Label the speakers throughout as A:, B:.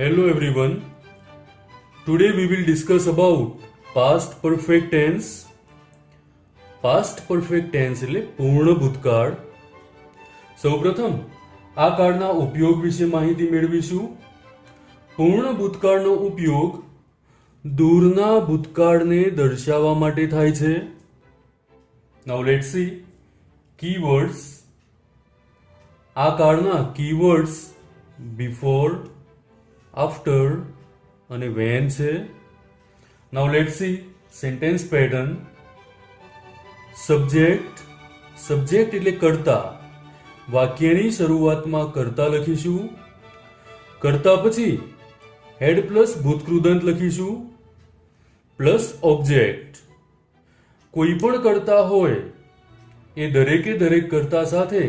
A: Hello everyone. Today we will discuss about past perfect tense. Past perfect tense એટલે પૂર્ણ ભૂતકાળ. સૌપ્રથમ આ કાળના ઉપયોગ વિશે માહિતી મેળવીશું. પૂર્ણ ભૂતકાળનો ઉપયોગ દૂરના ભૂતકાળને દર્શાવવા માટે થાય છે. Now let's see keywords. આ કાળના keywords before, after અને when છે. Now let's see sentence pattern. Subject એટલે કર્તા. વાક્યની શરૂઆતમાં કર્તા લખીશું. કર્તા પછી હેડ પ્લસ ભૂતકૃદંત લખીશું પ્લસ ઓબ્જેક્ટ. કોઈ પણ કર્તા હોય એ દરેકે દરેક કર્તા સાથે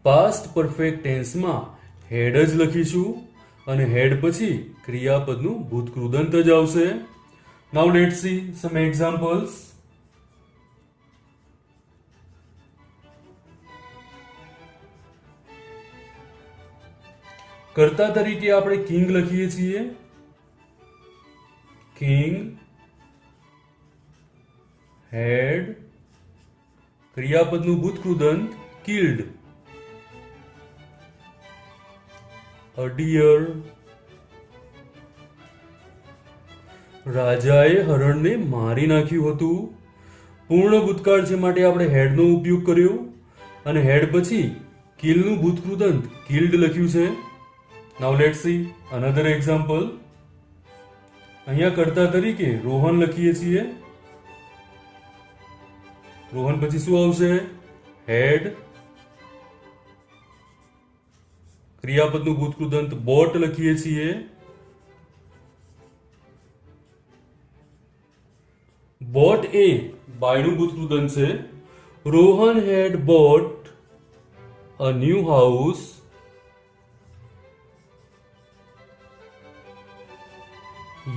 A: પાસ્ટ પરફેક્ટ ટેન્સમાં હેડ જ લખીશું અને હેડ પછી ક્રિયાપદનું ભૂતકૃદંત જ આવશે. Now let's see some examples. કર્તા તરીકે આપણે કિંગ લખીએ છીએ. કિંગ હેડ ક્રિયાપદનું ભૂતકૃદંત કિલ્ડ. A deer. રાજાએ હરણને મારી નાખ્યું હતું. પૂર્ણ ભૂતકાળ છે માટે આપણે હેડનો ઉપયોગ કર્યો અને હેડ પછી કિલનું ભૂતકૃદંત કિલ્ડ લખ્યું છે. નાઉ લેટ્સ સી અનધર એક્ઝામ્પલ. અહીંયા કર્તા તરીકે રોહન લખીએ છીએ. રોહન પછી શું આવશે? હેડ ક્રિયાપદનું ભૂતકૃદંત બોટ લખીએ છીએ. બોટ એ બાયનું ભૂતકૃદંત છે. Rohan had bought a new house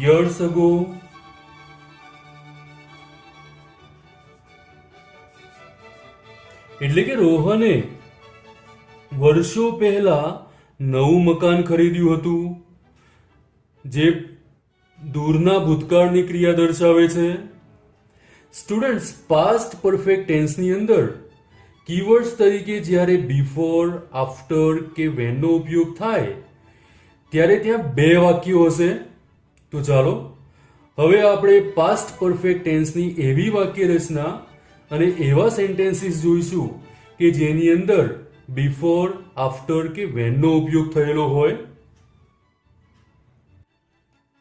A: years ago. એટલે કે રોહને વર્ષો પહેલા નવું મકાન ખરીદ્યું હતું, જે દૂરના ભૂતકાળની ક્રિયા દર્શાવે છે. સ્ટુડન્ટ્સ, પાસ્ટ પરફેક્ટ ટેન્સની અંદર કીવર્ડ્સ તરીકે જ્યારે બિફોર, આફ્ટર કે વેનનો ઉપયોગ થાય ત્યારે ત્યાં બે વાક્યો હશે. તો ચાલો હવે આપણે પાસ્ટ પરફેક્ટ ટેન્સની એવી વાક્ય રચના અને એવા સેન્ટેન્સીસ જોઈશું કે જેની અંદર બિફોર, આફ્ટર કે વેનનો ઉપયોગ થયેલો હોય.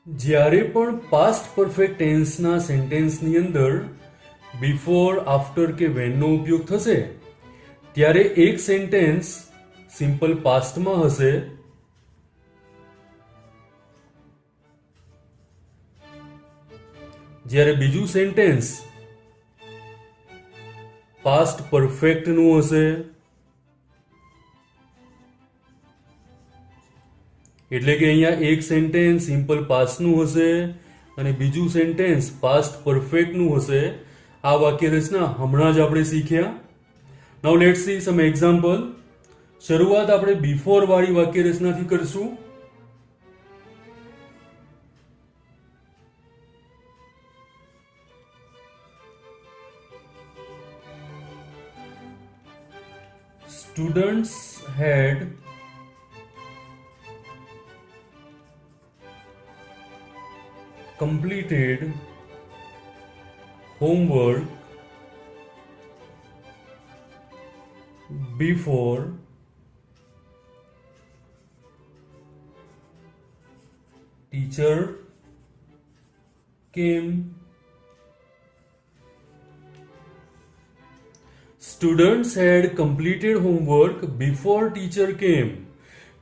A: જ્યારે પણ પાસ્ટ પરફેક્ટ ટેન્સના સેન્ટેન્સની અંદર બિફોર, આફ્ટર કે વેનનો ઉપયોગ થશે ત્યારે એક સેન્ટેન્સ સિમ્પલ પાસ્ટમાં હશે જ્યારે બીજું સેન્ટેન્સ પાસ્ટ પરફેક્ટનું હશે. એટલે કે અહીંયા એક સેન્ટેન્સ સિમ્પલ પાસ્ટનું હશે અને બીજું સેન્ટેન્સ પાસ્ટ પરફેક્ટનું હશે. આ વાક્ય રચના હમણાં જ આપણે શીખ્યા. નાઉ લેટ્સ સી સમ એક્ઝામ્પલ. શરૂઆત આપણે બિફોર વાળી વાક્ય રચનાથી કરશું. Students had completed homework before teacher came. Students had completed homework before teacher came.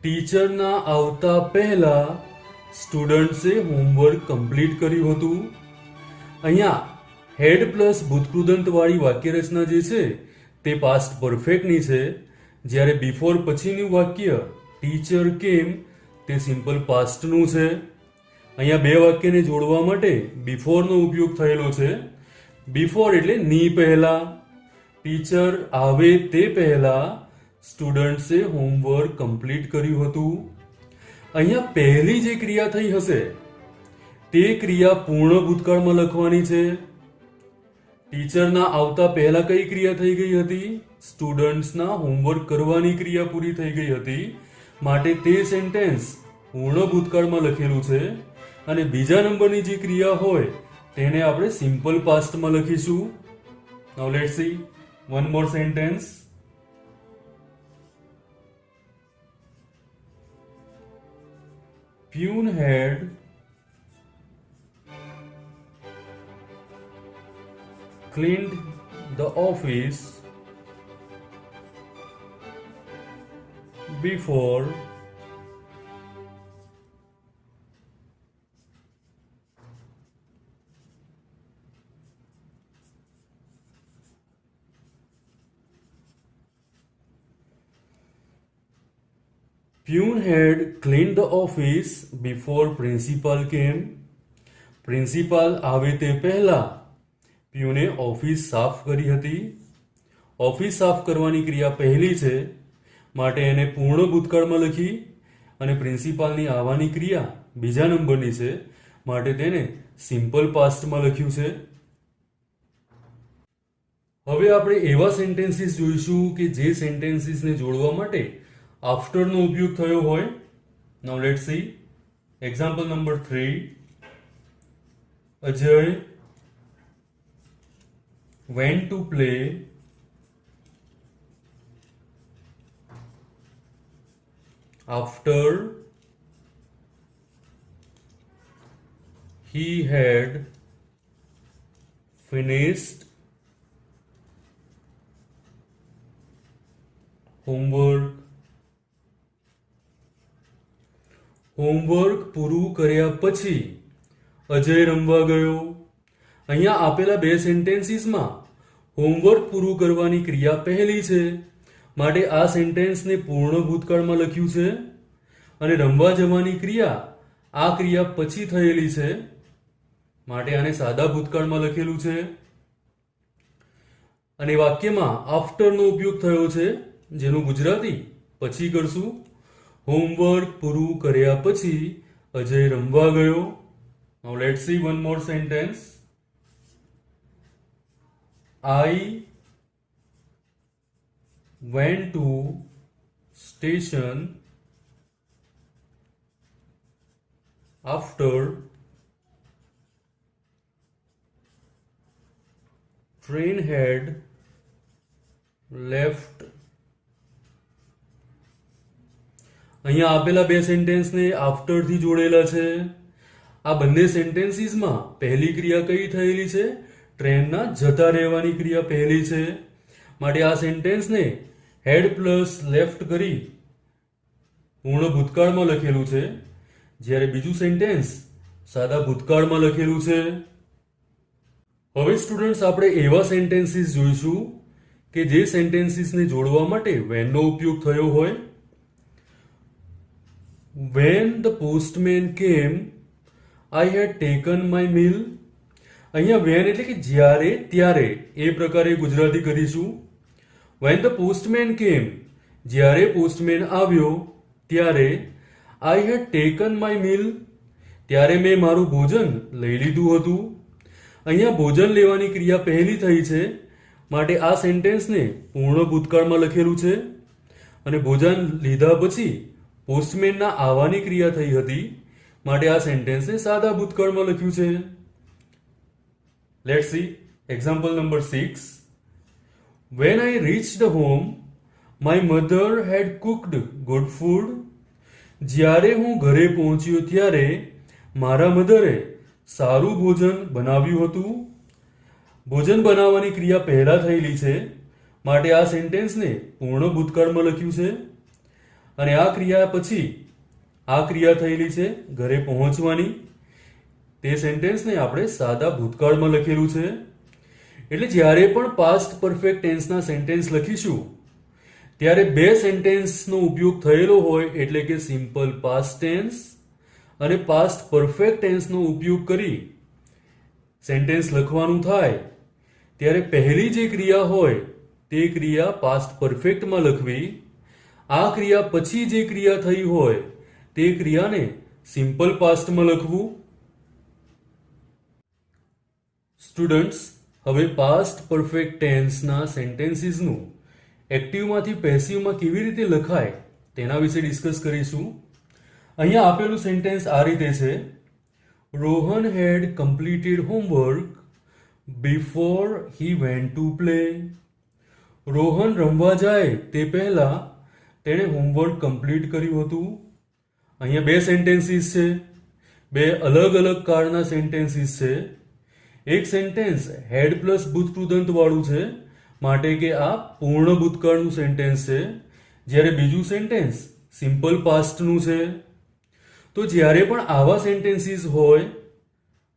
A: ટીચરના આવતા પહેલા સ્ટુડન્ટ્સે હોમવર્ક કમ્પ્લીટ કર્યું હતું. અહીંયા હેડ પ્લસ ભૂતકૃદંત વાળી વાક્ય રચના જે છે તે પાસ્ટ પરફેક્ટની છે, જ્યારે બિફોર પછીનું વાક્ય ટીચર કેમ તે સિમ્પલ પાસ્ટનું છે. અહીંયા બે વાક્યને જોડવા માટે બિફોરનો ઉપયોગ થયેલો છે. બિફોર એટલે ની પહેલા. ટીચર આવે તે પહેલા સ્ટુડન્ટ્સે હોમવર્ક કમ્પ્લીટ કર્યું હતું. અહીંયા પહેલી જે ક્રિયા થઈ હશે તે ક્રિયા પૂર્ણ ભૂતકાળમાં લખવાની છે. ટીચરના આવતા પહેલા કઈ ક્રિયા થઈ ગઈ હતી? સ્ટુડન્ટ્સના હોમવર્ક કરવાની ક્રિયા પૂરી થઈ ગઈ હતી, માટે તે સેન્ટેન્સ પૂર્ણ ભૂતકાળમાં લખેલું છે. અને બીજા નંબરની જે ક્રિયા હોય તેને આપણે સિમ્પલ પાસ્ટમાં લખીશું. Now let's see one more sentence. Pune had cleaned the office before Pune had cleaned the office before principal came. Principal આવે તે પહેલા પ્યુને ઓફિસ સાફ કરી હતી. ઓફિસ સાફ કરવાની ક્રિયા પહેલી છે, માટે એને પૂર્ણ ભૂતકાળમાં લખી. અને પ્રિન્સિપાલની આવવાની ક્રિયા બીજા નંબરની છે, માટે તેને સિમ્પલ પાસ્ટમાં લખ્યું છે. હવે આપણે એવા સેન્ટેન્સીસ જોઈશું કે જે સેન્ટેન્સીસને જોડવા માટે આફ્ટરનો ઉપયોગ થયો હોય. Now let's see example number 3. Ajay went to play after he had finished homework પૂરું કર્યા પછી અજય રમવા ગયો. અહીંયા આપેલા બે સેન્ટેન્સીસમાં હોમવર્ક પૂરું કરવાની ક્રિયા પહેલી છે, માટે આ સેન્ટેન્સને પૂર્ણ ભૂતકાળમાં લખ્યું છે. અને રમવા જવાની ક્રિયા આ ક્રિયા પછી થયેલી છે, માટે આને સાદા ભૂતકાળમાં લખેલું છે. અને વાક્યમાં આફ્ટરનો ઉપયોગ થયો છે, જેનું ગુજરાતી પછી કરશું. હોમવર્ક પૂરું કર્યા પછી અજય રમવા ગયો. Now let's see one more sentence. I went to station after train had left. અહીંયા આપેલા બે સેન્ટેન્સને આફ્ટરથી જોડેલા છે. આ બંને સેન્ટેન્સીસમાં પહેલી ક્રિયા કઈ થયેલી છે? ટ્રેનના જતા રહેવાની ક્રિયા પહેલી છે, માટે આ સેન્ટેન્સને હેડ પ્લસ લેફ્ટ કરી પૂર્ણ ભૂતકાળમાં લખેલું છે, જ્યારે બીજું સેન્ટેન્સ સાદા ભૂતકાળમાં લખેલું છે. હવે સ્ટુડન્ટ્સ આપણે એવા સેન્ટેન્સીસ જોઈશું કે જે સેન્ટેન્સીસને જોડવા માટે વેનનો ઉપયોગ થયો હોય. When the postman came, I had taken my meal. અહીંયા વેન એટલે કે જ્યારે, ત્યારે એ પ્રકારે ગુજરાતી કરીશું. When the postman came, જ્યારે પોસ્ટમેન આવ્યો ત્યારે I had taken my meal, ત્યારે મેં મારું ભોજન લઈ લીધું હતું. અહીંયા ભોજન લેવાની ક્રિયા પહેલી થઈ છે, માટે આ સેન્ટેન્સને પૂર્ણ ભૂતકાળમાં લખેલું છે. અને ભોજન લીધા પછી પોસ્ટમેનના આવવાની ક્રિયા થઈ હતી, માટે આ સેન્ટેન્સને સાદા ભૂતકાળમાં લખ્યું છે. Let's see example number 6. When I reached home, my mother had cooked good food. જ્યારે હું ઘરે પહોંચ્યો ત્યારે મારા મધરે સારું ભોજન બનાવ્યું હતું. ભોજન બનાવવાની ક્રિયા પહેલા થયેલી છે, માટે આ સેન્ટેન્સને પૂર્ણ ભૂતકાળમાં લખ્યું છે. અને આ ક્રિયા પછી આ ક્રિયા થયેલી છે ઘરે પહોંચવાની, તે સેન્ટેન્સને આપણે સાદા ભૂતકાળમાં લખેલું છે. એટલે જ્યારે પણ પાસ્ટ પરફેક્ટ ટેન્સના સેન્ટેન્સ લખીશું ત્યારે બે સેન્ટેન્સનો ઉપયોગ થયેલો હોય, એટલે કે સિમ્પલ પાસ્ટ ટેન્સ અને પાસ્ટ પરફેક્ટ ટેન્સનો ઉપયોગ કરી સેન્ટેન્સ લખવાનું થાય ત્યારે પહેલી જે ક્રિયા હોય તે ક્રિયા પાસ્ટ પરફેક્ટમાં લખવી. આ ક્રિયા પછી જે ક્રિયા થઈ હોય તે ક્રિયાને સિમ્પલ પાસ્ટમાં લખવું. સ્ટુડન્ટ્સ, હવે પાસ્ટ પરફેક્ટ ટેન્સના સેન્ટેન્સીસનું એક્ટિવમાંથી પેસિવમાં કેવી રીતે લખાય તેના વિશે ડિસ્કસ કરીશું. અહીંયા આપેલું સેન્ટેન્સ આ રીતે છે: Rohan had completed homework before he went to play. Rohan રમવા જાય તે પહેલા તેણે હોમવર્ક કમ્પ્લીટ કર્યું હતું. અહીંયા બે સેન્ટેન્સીસ છે, બે અલગ અલગ કાળના સેન્ટેન્સીસ છે. એક સેન્ટેન્સ હેડ પ્લસ ભૂતકૃદંત વાળું છે, માટે કે આ પૂર્ણ ભૂતકાળનું સેન્ટેન્સ છે, જ્યારે બીજું સેન્ટેન્સ સિમ્પલ પાસ્ટનું છે. તો જ્યારે પણ આવા સેન્ટેન્સીસ હોય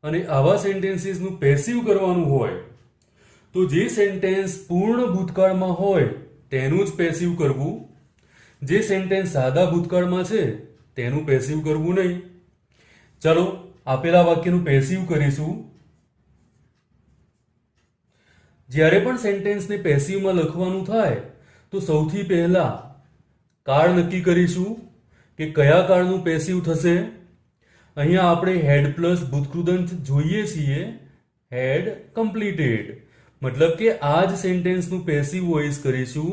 A: અને આવા સેન્ટેન્સીસનું પેસિવ કરવાનું હોય તો જે સેન્ટેન્સ પૂર્ણ ભૂતકાળમાં હોય તેનું જ પેસિવ કરવું. જે સેન્ટેન્સ સાદા ભૂતકાળમાં છે તેનું પેસિવ કરવું નહીં. ચાલો આપેલા વાક્યનું પેસિવ કરીશું. જ્યારે પણ સેન્ટેન્સને પેસિવમાં લખવાનું થાય તો સૌથી પહેલા કાળ નક્કી કરીશું કે કયા કાળનું પેસિવ થશે. અહીંયા આપણે હેડ પ્લસ ભૂતકૃદંત જોઈએ છીએ, હેડ કમ્પ્લીટેડ, મતલબ કે આ જ સેન્ટેન્સનું પેસિવ વોઇસ કરીશું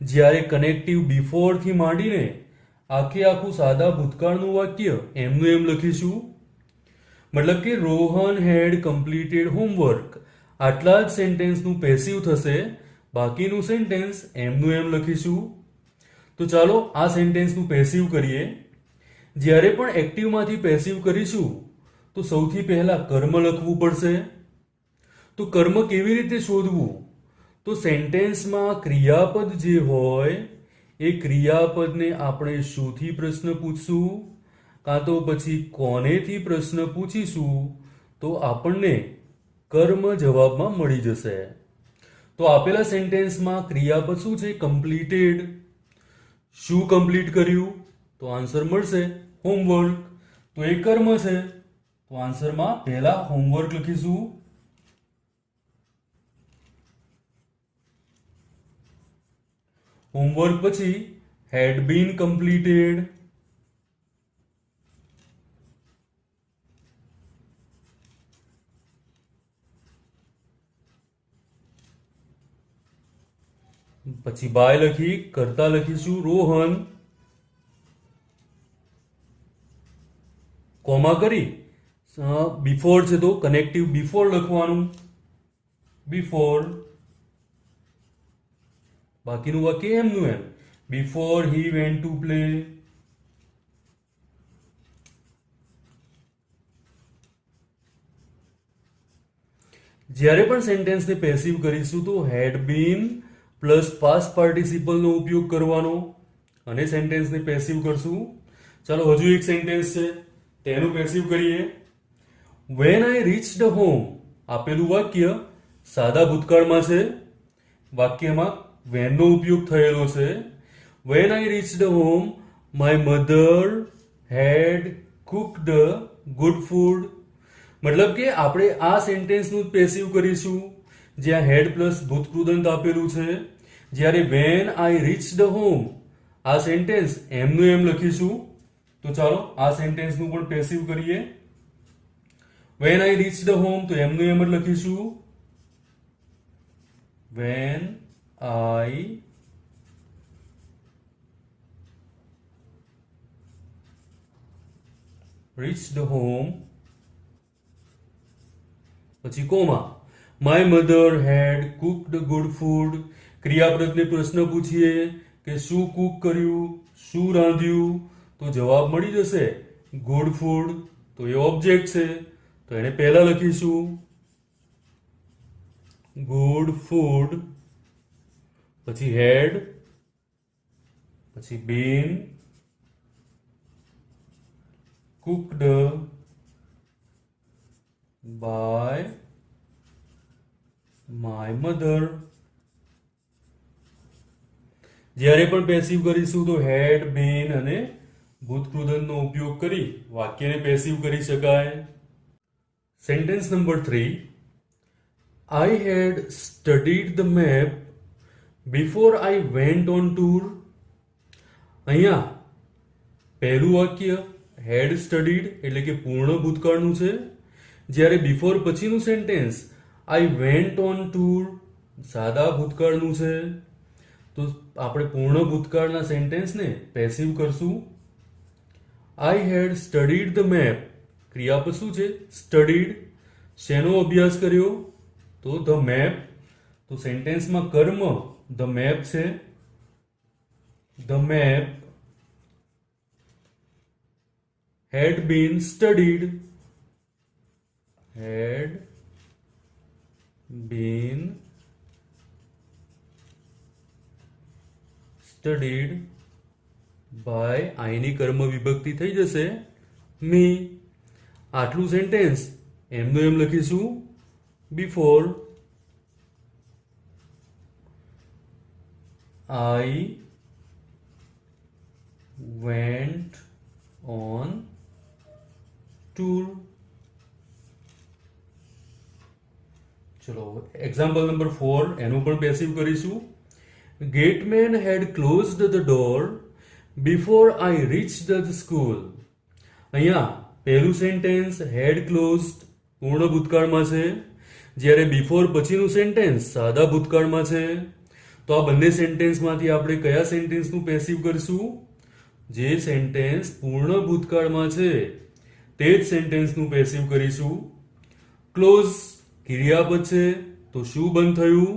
A: જ્યારે કનેક્ટિવ બિફોરથી માંડીને આખું સાદા ભૂતકાળનું વાક્ય એમનું એમ લખીશું. મતલબ કે રોહન હેડ કમ્પ્લીટેડ હોમવર્ક આટલા જ સેન્ટેન્સનું પેસિવ થશે, બાકીનું સેન્ટેન્સ એમનું એમ લખીશું. તો ચાલો આ સેન્ટેન્સનું પેસિવ કરીએ. જ્યારે પણ એક્ટિવમાંથી પેસિવ કરીશું તો સૌથી પહેલા કર્મ લખવું પડશે. તો કર્મ કેવી રીતે શોધવું? તો સેન્ટેન્સમાં ક્રિયાપદ જે હોય એ ક્રિયાપદને આપણે શુંથી પ્રશ્ન પૂછશું કાં તો પછી કોનેથી પ્રશ્ન પૂછીશું તો આપણને કર્મ જવાબમાં મળી જશે. તો આપેલા સેન્ટેન્સમાં ક્રિયાપદ શું છે? કમ્પ્લીટેડ. શું કમ્પ્લીટ કર્યું? તો આન્સર મળશે હોમવર્ક. તો એ કર્મ છે, તો આન્સરમાં પહેલા હોમવર્ક લખીશું. હોમવર્ક પછી હેડ બીન કમ્પ્લીટેડ. પછી બાય લખી કરતા લખીશું રોહન, કોમા કરી બિફોર છે તો કનેક્ટિવ બિફોર લખવાનું, બિફોર. બાકીનું વાક્ય એમનું એમ, before he went to play. જ્યારે પણ સેન્ટેન્સને પેસિવ કરીશું તો હેડ બીન પ્લસ પાસ્ટ પાર્ટિસિપલનો ઉપયોગ કરવાનો અને સેન્ટેન્સને પેસિવ કરશું. ચાલો હજુ એક સેન્ટેન્સ છે તેનું પેસિવ કરીએ. વેન આઈ રીચ્ડ હોમ, આપેલું વાક્ય સાદા ભૂતકાળમાં છે, વાક્યમાં વેનનો ઉપયોગ થયેલો છે. When I reached home my mother had cooked good food. મતલબ કે આપણે આ સેન્ટેન્સનું પેસિવ કરીશું જ્યાં હેડ પ્લસ ભૂતકૃદંત આપેલું છે. જ્યારે વેન આઈ રીચ્ડ હોમ આ સેન્ટેન્સ એમનું એમ લખીશું. તો ચાલો આ સેન્ટેન્સનું પણ પેસિવ કરીએ. વેન આઈ રીચ્ડ હોમ તો એમનું એમ જ લખીશું, વેન આઈ રીચ્ડ હોમ પછી comma my mother had cooked good food. ક્રિયાપદને પ્રશ્ન પૂછીએ કે શું કુક કર્યું, શું રાંધ્યું, તો જવાબ મળી જશે ગુડ ફૂડ. તો એ ઓબ્જેક્ટ છે તો એને પહેલા લખીશું ગુડ ફૂડ, પછી હેડ, પછી બીન કુકડ બાય માય મધર. જ્યારે પણ પેસિવ કરીશું તો હેડ, બીન અને ભૂતકૃદંતનો ઉપયોગ કરી વાક્યને પેસિવ કરી શકાય. Sentence number 3, I had studied the map before I went on tour. અહીંયા પહેલું વાક્ય હેડ સ્ટડીડ એટલે કે પૂર્ણ ભૂતકાળનું છે, જ્યારે બિફોર પછીનું sentence I went on tour સાદા ભૂતકાળનું છે. તો આપણે પૂર્ણ ભૂતકાળના સેન્ટેન્સને પેસિવ કરશું. આઈ હેડ સ્ટડીડ ધ મેપ ક્રિયાપદ શું છે? સ્ટડીડ. શેનો અભ્યાસ કર્યો? તો ધ મેપ. તો સેન્ટેન્સમાં કર્મ ધ મેપ છે. The map had been studied. Had been studied by I ની કર્મ વિભક્તિ થઈ જશે me. આટલું સેન્ટેન્સ એમનું એમ લખીશું before I went on tour. ચલો એક્ઝામ્પલ નંબર 4 એનું પણ પેસિવ કરીશું. Gateman had closed the door before I reached the school. અહીંયા પહેલું સેન્ટેન્સ હેડ ક્લોઝડ પૂર્ણ ભૂતકાળમાં છે, જ્યારે બિફોર પછીનું સેન્ટેન્સ સાદા ભૂતકાળમાં છે. તો આ બંને સેન્ટેન્સમાંથી આપણે કયા સેન્ટેન્સનું પેસિવ કરશું? જે સેન્ટેન્સ પૂર્ણ ભૂતકાળમાં છે તે જ સેન્ટેન્સનું પેસિવ કરીશું. ક્લોઝ ક્રિયાપદ છે, તો શું બંધ થયું?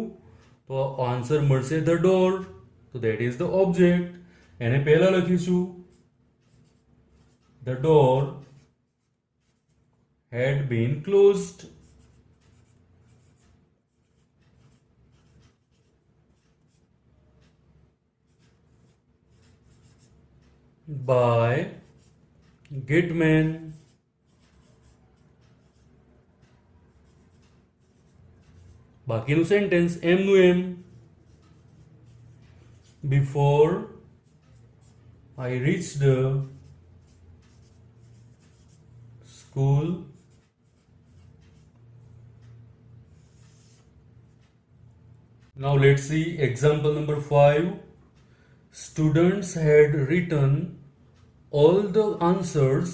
A: તો આન્સર મળશે ધ ડોર. તો ધેટ ઇઝ ધ ઓબ્જેક્ટ. એને પહેલા લખીશું the door had been closed. by gateman. બાકીનું સેન્ટેન્સ એમનું એમ. Before I reached school now let's see example number 5. Students had written all the answers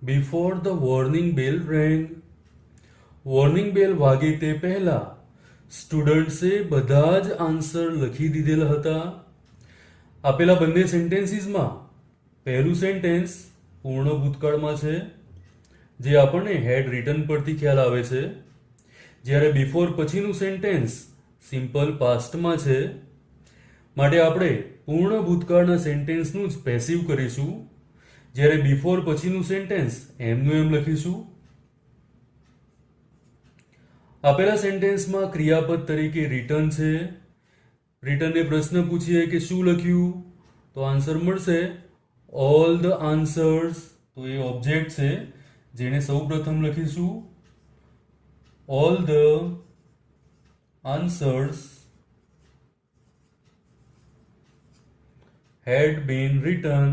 A: before the warning bell rang. Warning bell વાગે તે પહેલા સ્ટુડન્ટ્સે બધા જ આન્સર લખી દીધેલા હતા. આપેલા બંને સેન્ટેન્સીસમાં પહેલું સેન્ટેન્સ પૂર્ણ ભૂતકાળમાં છે, જે આપણને હેડ રિટન પરથી ખ્યાલ આવે છે, જ્યારે બિફોર પછીનું સેન્ટેન્સ સિમ્પલ પાસ્ટમાં છે. માટે આપણે પૂર્ણ ભૂતકાળના સેન્ટેન્સનું જ પેસિવ કરીશું, જ્યારે બિફોર પછીનું સેન્ટેન્સ એમનું એમ લખીશું. આપેલા સેન્ટેન્સમાં ક્રિયાપદ તરીકે રિટર્ન છે. રિટર્નને પ્રશ્ન પૂછીએ કે શું લખ્યું? તો આન્સર મળશે ઓલ ધ આન્સર્સ. તો એ ઓબ્જેક્ટ છે, જેને સૌ પ્રથમ લખીશું all the answers had been written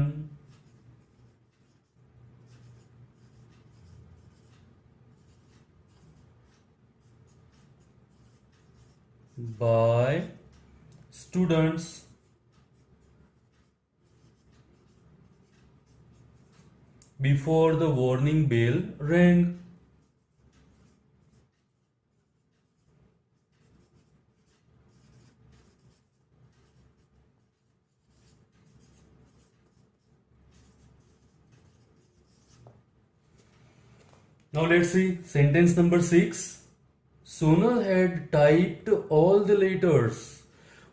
A: by students before the warning bell rang. Now let's see sentence number 6. Sonal had typed all the letters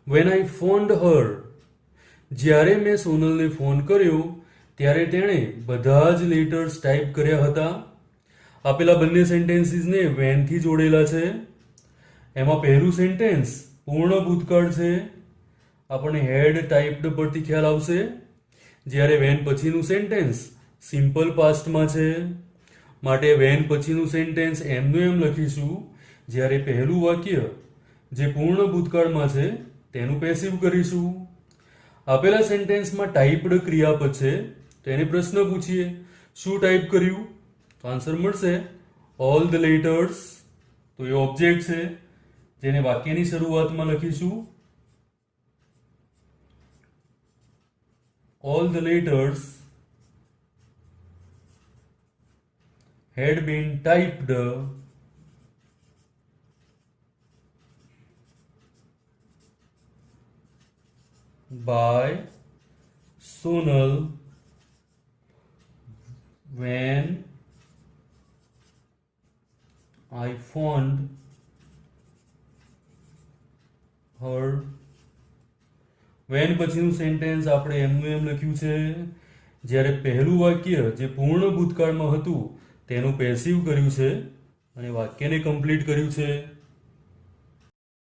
A: when I phoned her. જ્યારે મેં સોનલને phone કર્યો ત્યારે તેણે બધા જ લેટર્સ ટાઈપ કર્યા હતા. આપેલા બંને સેન્ટેન્સીસને વેનથી જોડેલા છે. એમાં પહેલું સેન્ટેન્સ પૂર્ણ ભૂતકાળ છે, આપણને હેડ ટાઈપ્ડ પરથી ખ્યાલ આવશે, જ્યારે વેન પછીનું સેન્ટેન્સ સિમ્પલ પાસ્ટમાં છે. માટે વેન પછીનું સેન્ટેન્સ એમનું એમ લખીશું, જ્યારે પહેલું વાક્ય જે પૂર્ણ ભૂતકાળમાં છે તેનું પેસિવ કરીશું. આપેલા સેન્ટેન્સમાં ટાઈપ્ડ ક્રિયાપદ છે, તો એને પ્રશ્ન પૂછીએ શું ટાઈપ કર્યું? તો આન્સર મળશે ઓલ ધ લેટર્સ. તો એ ઓબ્જેક્ટ છે, જેને વાક્યની શરૂઆતમાં લખીશું all the letters had been typed by Sonal when I found her. When પછીનું સેન્ટેન્સ આપણે એમનું એમ લખ્યું છે. જ્યારે પહેલું વાક્ય જે પૂર્ણ ભૂતકાળમાં હતું તેનું પેસિવ કર્યું છે અને વાક્યને કમ્પ્લીટ કર્યું છે.